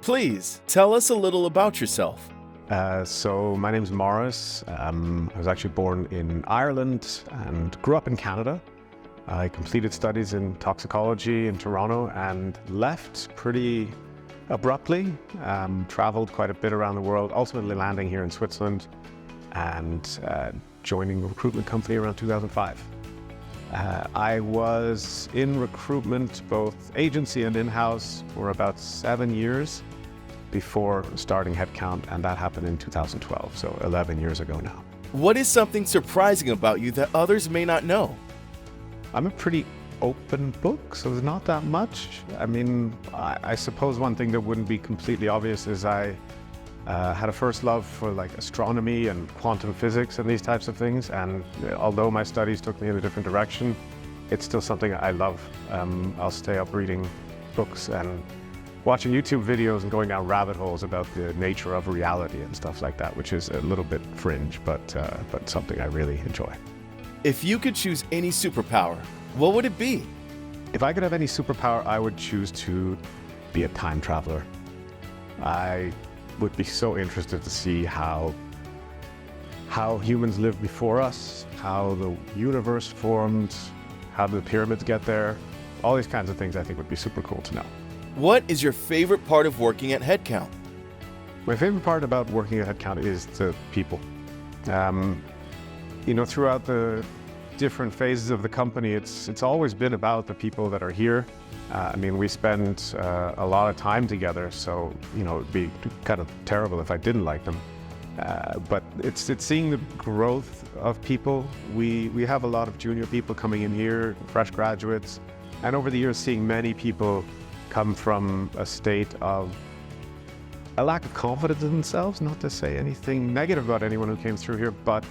Please, tell us a little about yourself. So my name is Maurice. I was actually born in Ireland and grew up in Canada. I completed studies in toxicology in Toronto and left pretty abruptly. Traveled quite a bit around the world, ultimately landing here in Switzerland and joining a recruitment company around 2005. I was in recruitment, both agency and in-house, for about 7 years before starting Headcount, and that happened in 2012, so 11 years ago now. What is something surprising about you that others may not know? I'm a pretty open book, so there's not that much. I mean, I suppose one thing that wouldn't be completely obvious is I had a first love for like astronomy and quantum physics and these types of things, and although my studies took me in a different direction, it's still something I love. I'll stay up reading books and watching YouTube videos and going down rabbit holes about the nature of reality and stuff like that, which is a little bit fringe, but something I really enjoy. If you could choose any superpower, what would it be? If I could have any superpower, I would choose to be a time traveler. I would be so interested to see how humans lived before us, how the universe formed, how the pyramids get there. All these kinds of things I think would be super cool to know. What is your favorite part of working at Headcount? My favorite part about working at Headcount is the people. Throughout the different phases of the company, it's always been about the people that are here. We spend a lot of time together, so it'd be kind of terrible if I didn't like them. But it's seeing the growth of people. We have a lot of junior people coming in here, fresh graduates, and over the years seeing many people come from a state of a lack of confidence in themselves, not to say anything negative about anyone who came through here, but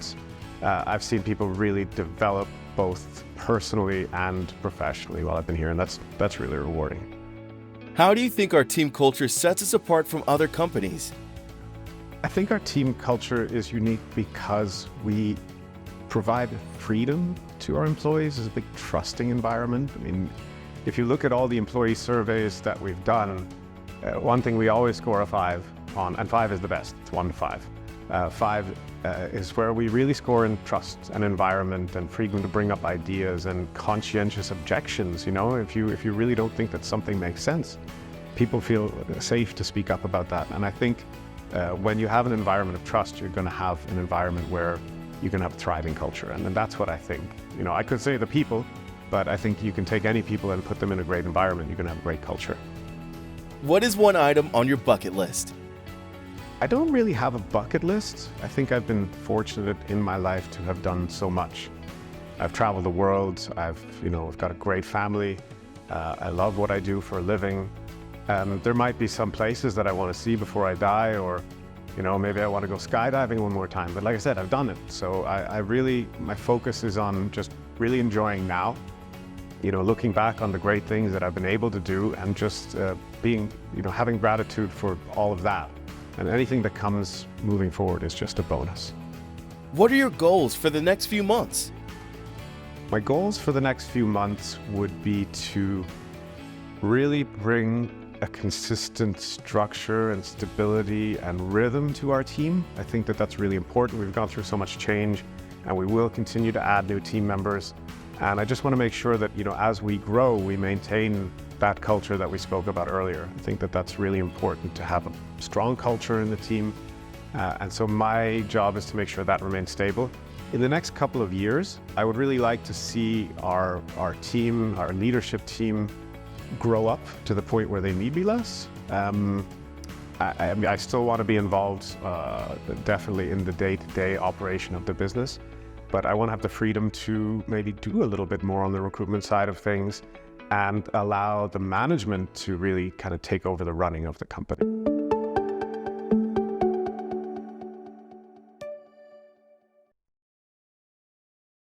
I've seen people really develop both personally and professionally while I've been here, and that's really rewarding. How do you think our team culture sets us apart from other companies? I think our team culture is unique because we provide freedom to our employees. It's a big trusting environment. If you look at all the employee surveys that we've done, one thing we always score a 5 on, and 5 is the best, it's 1 to 5. 5 is where we really score in trust and environment and freedom to bring up ideas and conscientious objections. If you really don't think that something makes sense, people feel safe to speak up about that. And I think when you have an environment of trust, you're going to have an environment where you can have a thriving culture. And that's what I think. I could say the people, but I think you can take any people and put them in a great environment. You're going to have a great culture. What is one item on your bucket list? I don't really have a bucket list. I think I've been fortunate in my life to have done so much. I've traveled the world. I've got a great family. I love what I do for a living. There might be some places that I want to see before I die, or maybe I want to go skydiving one more time. But like I said, I've done it. So my focus is on just really enjoying now. Looking back on the great things that I've been able to do and just having gratitude for all of that. And anything that comes moving forward is just a bonus. What are your goals for the next few months? My goals for the next few months would be to really bring a consistent structure and stability and rhythm to our team. I think that that's really important. We've gone through so much change, and we will continue to add new team members. And I just want to make sure that, as we grow, we maintain that culture that we spoke about earlier. I think that that's really important, to have a strong culture in the team. And so my job is to make sure that remains stable. In the next couple of years, I would really like to see our team, our leadership team, grow up to the point where they need me less. I still want to be involved definitely in the day-to-day operation of the business, but I want to have the freedom to maybe do a little bit more on the recruitment side of things and allow the management to really kind of take over the running of the company.